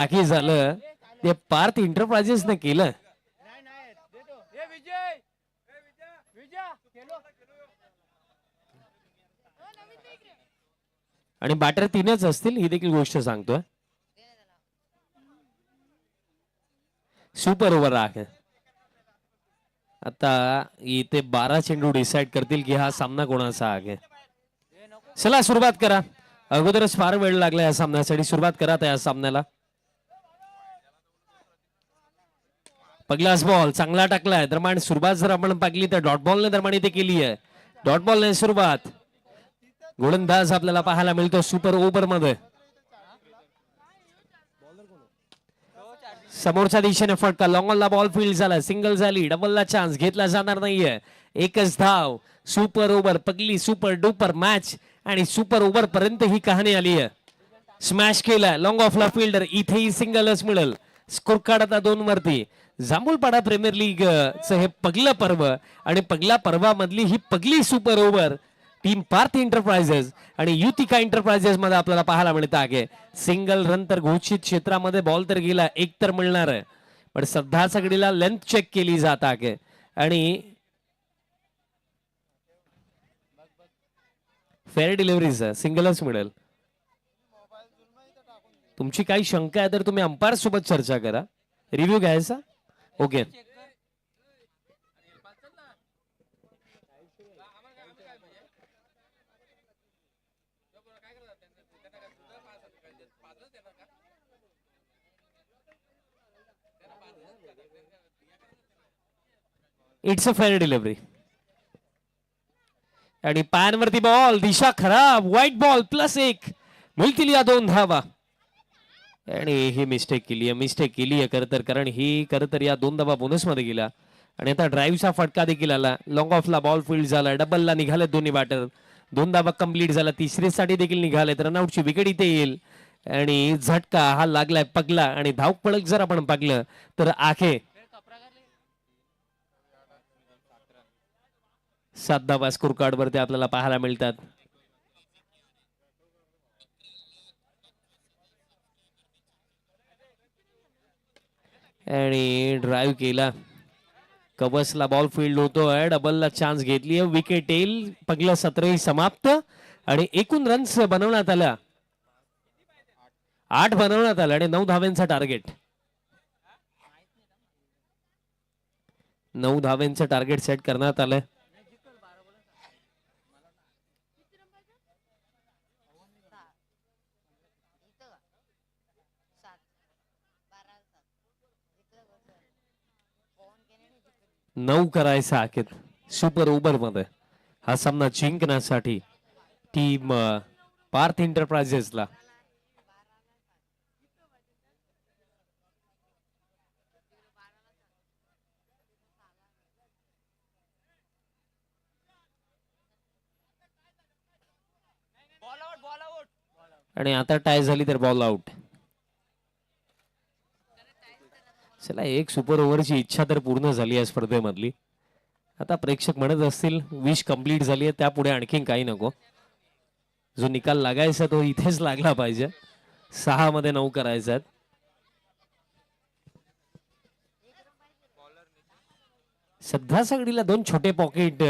बाकी झालं ते पार्थ इंटरप्राइजेस ने केलं. आणि बॅटर तीनच असतील ही देखील गोष्ट सांगतोय. सुपर ओव्हर आहे. आता इथे 12 चेंडू डिसाइड करतील की हा सामना कोणाचा आहे. चला सुरुवात करा. अगोदरच फार वेळ लागला या सामन्यासाठी. सुरुवात करा या सामन्याला. पहिलाच बॉल चांगला टाकलाय. दरम्यान सुरुवात जर आपण पाहिली तर डॉट बॉलने दरम्यान इथे केली आहे. डॉट बॉलने सुरुवात. गोलंदाज आपल्याला पाहायला मिळतो सुपर ओव्हर मध्ये. समोरच्या दिशेने फटका. लॉंगला बॉल फील्ड झाला. सिंगल झाली. डबलला चान्स घेतला जाणार नाहीये. एकच धाव. सुपर ओव्हर पगली सुपर डुपर मॅच आणि सुपर ओव्हर पर्यंत ही कहाणी आली आहे. स्मॅश केला लॉंग ऑफला फिल्डर. इथेही सिंगलच मिळेल. स्कोर कार्ड आता 2 वरती. जांभूलपाडा प्रीमियर लीग च हे पगलं पर्व आणि पगला पर्वामधली ही पगली super over team Parth enterprises आणि युतिका एंटरप्राइजेस मध्ये आपल्याला पाहायला मिळत आहे. सिंगल रन तर घोषित क्षेत्रामध्ये बॉल तर गेला. एक तर मिळणार आहे. पण सध्या सगळीला लेंथ चेक केली जात आहे आणि फेअर डिलिव्हरीज सिंगलच मिळेल. तुमची काही शंका आहे तर तुम्ही अंपायर सोबत चर्चा करा. रिव्ह्यू घ्यायचा. Okay. It's a fair delivery आणि पॅनवरती बॉल. दिशा खराब. व्हाईट बॉल +1 मिळतील या 2 धावा. आणि ही मिस्टेक केली आहे खरं तर. कारण ही खरं तर या 2 धावा बोनस मध्ये गेला. आणि आता ड्राईव्हचा फटका देखील आला. लॉंग ऑफला बॉल फील्ड झाला. डबलला निघाले दोन्ही बॅटर. 2 धावा कंप्लीट झाला. तिसरीसाठी देखील निघाले. रनआउटची विकेट इथे येईल आणि झटका हा लागलाय पगला. आणि धाव पळक जर आपण पाहिलं तर आखे 7 धावा स्कोर कार्ड वरती आपल्याला पाहायला मिळतात. आणि ड्राईव्ह केला. कबसला बॉल फील्ड होतोय. डबलला चान्स घेतली आहे. विकेट येईल. पहिलं सत्रही समाप्त आणि एकूण रन्स बनवण्यात आल्या 8 बनवण्यात आलं आणि 9 धाव्यांचा टार्गेट. 9 धाव्यांचं टार्गेट सेट करण्यात आलं. नऊ करायचा अखेर सुपर ओव्हर मध्ये हा सामना जिंकण्यासाठी टीम पार्थ एंटरप्राइजेसला. आणि आता टाय झाली तर बॉल आउट. चला एक सुपर ओव्हरची इच्छा तर पूर्ण झाली या स्पर्धेमधली. आता प्रेक्षक म्हणत असतील विश कंप्लीट झाली आहे त्यापुढे आणखीन काही नको. जो निकाल लागायचा तो इथेच लागला पाहिजे. 6 मध्ये 9 करायचा. सध्या सगळीला 2 छोटे पॉकेट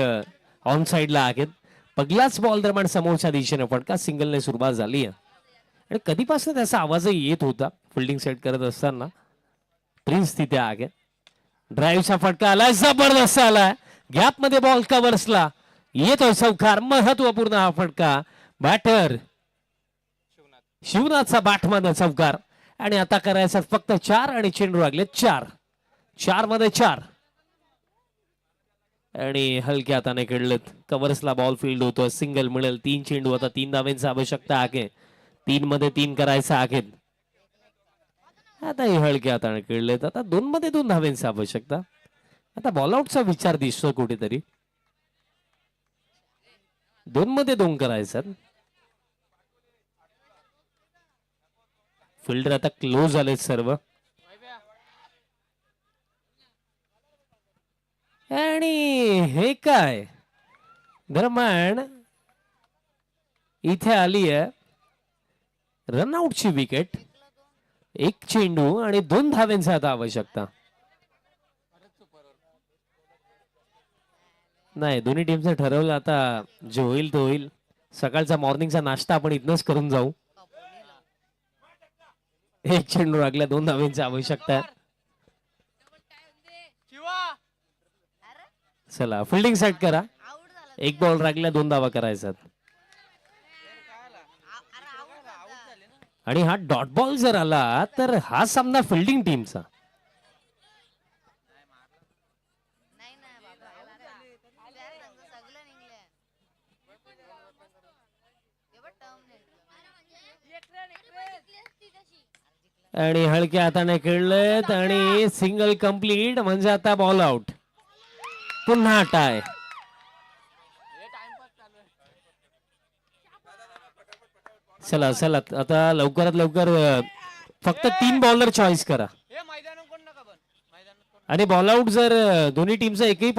ऑन साइडला आहेत. पहिलाच बॉल दरम्यान समोरच्या दिशेने फटका. सिंगलने सुरुवात झाली आहे आणि कधीपासून त्याचा आवाजही येत होता फिल्डिंग सेट करत असताना. प्रिन्स तिथे आहे. ड्राईव्हचा फटका आलाय. जबरदस्त आलाय. गॅप मध्ये बॉल कव्हर्सला येतोय चौकार. महत्वपूर्ण हा फटका. बॅटर शिवनाथचा बॅटमध्ये चौकार. आणि आता करायचा फक्त 4 आणि चेंडू लागले 4 मध्ये 4 आणि हलक्या हाताने खेळलेत. कव्हर्सला बॉल फील्ड होतो. सिंगल मिळेल. 3 चेंडू. आता 3 धाव्यांची आवश्यकता आहे. 3 मध्ये 3 करायचं आहे. आता हे हलक्या हाताने खेळलेत. आता 2 मध्ये 2 धाव्यांची आवश्यकता. आता बॉल आउटचा विचार दिसतोय कुठेतरी. 2 मध्ये 2 करायचं. फिल्डर आता क्लोज झालेत सर्व. आणि हे काय दरम्यान इथे आली आहे रनआउटची विकेट. एक चेंडू आणि 2 धावांची आता आवश्यकता. नाही, दोन्ही टीमचं ठरवलं आता, जे होईल तो होईल. सकाळचा मॉर्निंगचा नाश्ता आपण इथनच करून जाऊ. एक चेंडू लागला, 2 धावांची आवश्यकता आहे. चला फिल्डिंग सेट करा. एक बॉल राखला, 2 धावा करायचा. आणि हा डॉट बॉल जर आला तर हा सामना फिल्डिंग टीमचा. आणि हलक्या हाताने खेळलेत आणि सिंगल कंप्लीट, म्हणजे आता बॉल आउट. पुन्हा टाय. चला चला आता लवकरात लवकर फक्त 3 बॉलर चॉईस करा. आणि बॉल आउट जर दोन्ही टीमचा एकही पॉईंट